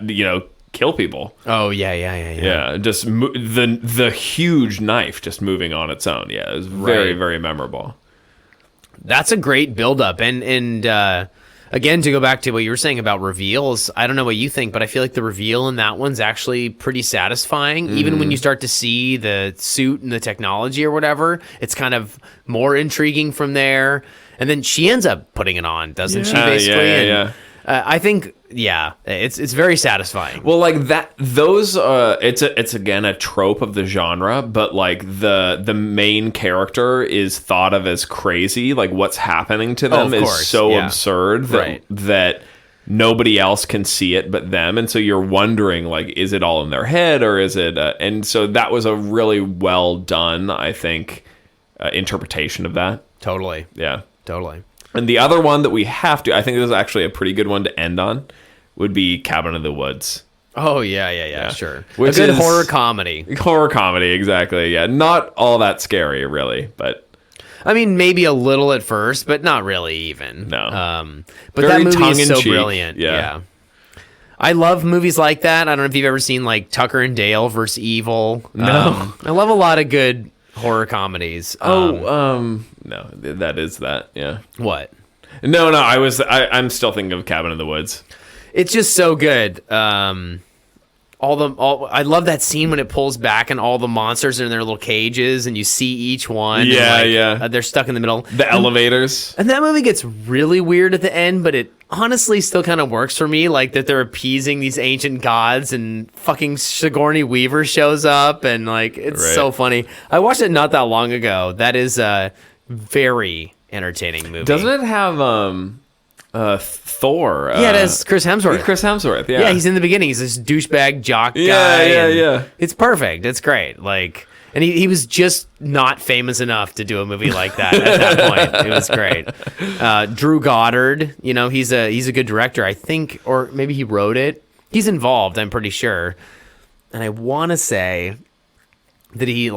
kill people. Oh yeah. Yeah, just the huge knife just moving on its own. Yeah, it was very very memorable. That's a great buildup, and again, to go back to what you were saying about reveals, I don't know what you think, but I feel like the reveal in that one's actually pretty satisfying. Even when you start to see the suit and the technology or whatever, it's kind of more intriguing from there. And then she ends up putting it on, doesn't she? Basically, yeah. I think, it's very satisfying. Well, like that, those, it's again a trope of the genre, but like the main character is thought of as crazy. Like what's happening to them is so absurd that nobody else can see it but them, and so you're wondering like, is it all in their head or is it? And so that was a really well done, I think, interpretation of that. Totally. Yeah. Totally. And the other one that we have to, I think this is actually a pretty good one to end on, would be Cabin in the Woods. Oh, yeah, sure. Which a good is horror comedy. Horror comedy, exactly, yeah. Not all that scary, really, but... I mean, maybe a little at first, but not really even. No. But Very that movie is so tongue-in-cheek, brilliant. yeah. I love movies like that. I don't know if you've ever seen, like, Tucker and Dale versus Evil. No. I love a lot of good horror comedies. No, that is that, yeah. What? No, I'm still thinking of Cabin in the Woods. It's just so good. I love that scene when it pulls back and all the monsters are in their little cages and you see each one. Yeah. They're stuck in the middle. The elevators. And that movie gets really weird at the end, but it honestly still kind of works for me. Like that they're appeasing these ancient gods and fucking Sigourney Weaver shows up and like, it's so funny. I watched it not that long ago. That is a very entertaining movie. Doesn't it have Thor? Yeah, it has Chris Hemsworth. Chris Hemsworth, yeah. Yeah, he's in the beginning. He's this douchebag jock guy. Yeah. It's perfect. It's great. Like, and he was just not famous enough to do a movie like that at that point. It was great. Drew Goddard, he's a good director, I think, or maybe he wrote it. He's involved, I'm pretty sure. And I want to say that he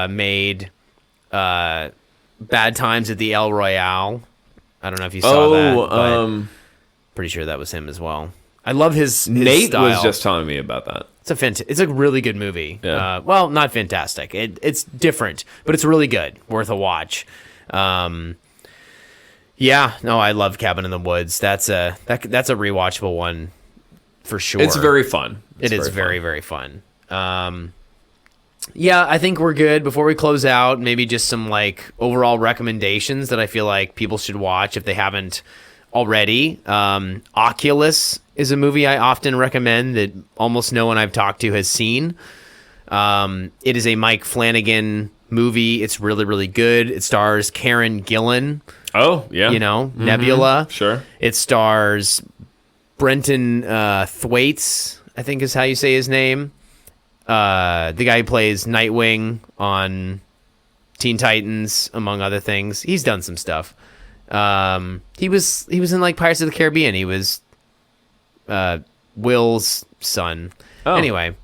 made Bad Times at the El Royale. I don't know if you saw that, but pretty sure that was him as well. I love his Nate style. was just telling me about that. It's a really good movie. Yeah. Well, not fantastic. It's different, but it's really good. Worth a watch. I love Cabin in the Woods. That's a rewatchable one for sure. It's very fun. It is very, very fun. I think we're good. Before we close out, maybe just some like overall recommendations that I feel like people should watch if they haven't already. Oculus is a movie I often recommend that almost no one I've talked to has seen. It is a Mike Flanagan movie. It's really, really good. It stars Karen Gillan. Oh, yeah. Nebula. Sure. It stars Brenton Thwaites, I think is how you say his name. The guy who plays Nightwing on Teen Titans, among other things. He's done some stuff. He was in like Pirates of the Caribbean. He was Will's son. Oh. Anyway,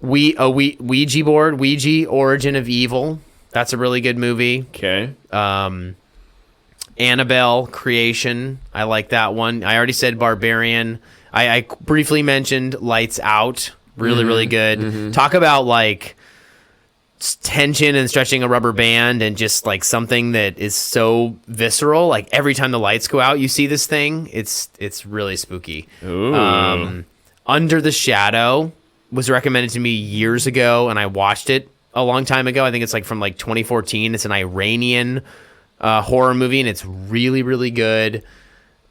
Ouija board, Ouija, Origin of Evil. That's a really good movie. Okay. Annabelle, Creation. I like that one. I already said Barbarian. I briefly mentioned Lights Out. Really, really good. Talk about like tension and stretching a rubber band and just like something that is so visceral. Like every time the lights go out, you see this thing. It's really spooky. Ooh. Under the Shadow was recommended to me years ago, and I watched it a long time ago. I think it's like from like 2014. It's an Iranian horror movie, and it's really, really good.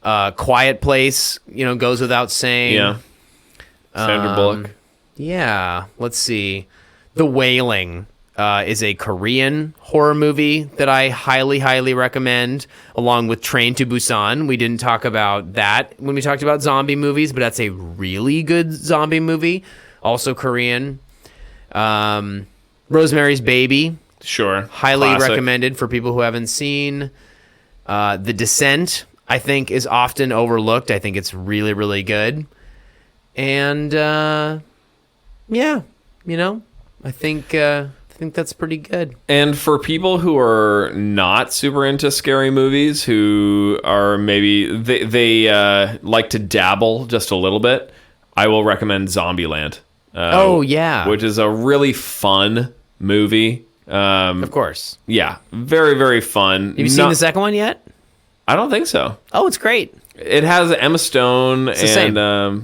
Quiet Place, goes without saying. Yeah. Sandra Bullock. Yeah. Let's see. The Wailing is a Korean horror movie that I highly, highly recommend, along with Train to Busan. We didn't talk about that when we talked about zombie movies, but that's a really good zombie movie. Also Korean. Rosemary's Baby. Sure. Highly Classic. recommended for people who haven't seen. The Descent, I think, is often overlooked. I think it's really, really good. And yeah, I think that's pretty good. And for people who are not super into scary movies, who are maybe they like to dabble just a little bit, I will recommend Zombieland. Oh yeah, which is a really fun movie. Of course. Yeah, very, very fun. Have you seen the second one yet? I don't think so. Oh, it's great. It has Emma Stone It's the same.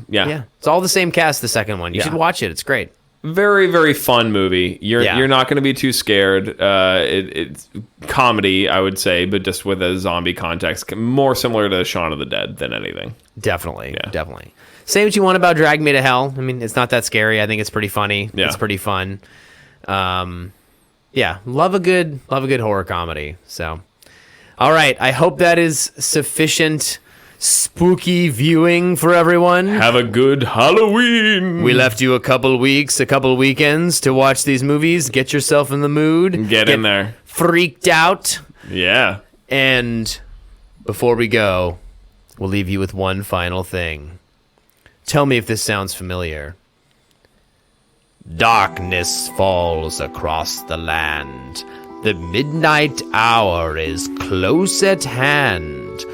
Yeah, It's all the same cast. The second one. You should watch it. It's great. very, very fun movie. You're not going to be too scared. It's comedy, I would say, but just with a zombie context, more similar to Shaun of the Dead than anything. Definitely. Say what you want about Drag Me to Hell. I mean, it's not that scary. I think it's pretty funny. Yeah. It's pretty fun. Yeah, love a good horror comedy. So, all right. I hope that is sufficient spooky viewing for everyone. Have a good Halloween. We left you a couple weeks, a couple weekends to watch these movies. Get yourself in the mood. Get in there. Freaked out. Yeah. And before we go, we'll leave you with one final thing. Tell me if this sounds familiar. Darkness falls across the land. The midnight hour is close at hand.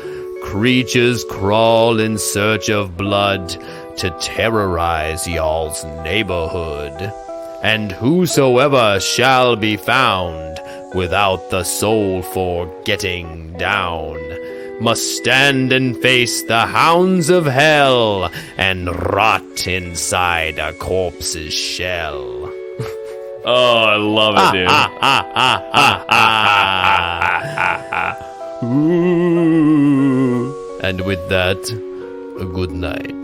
Creatures crawl in search of blood to terrorize y'all's neighborhood. And whosoever shall be found without the soul for getting down must stand and face the hounds of hell and rot inside a corpse's shell. Oh, I love it, dude. Ooh. And with that, a good night.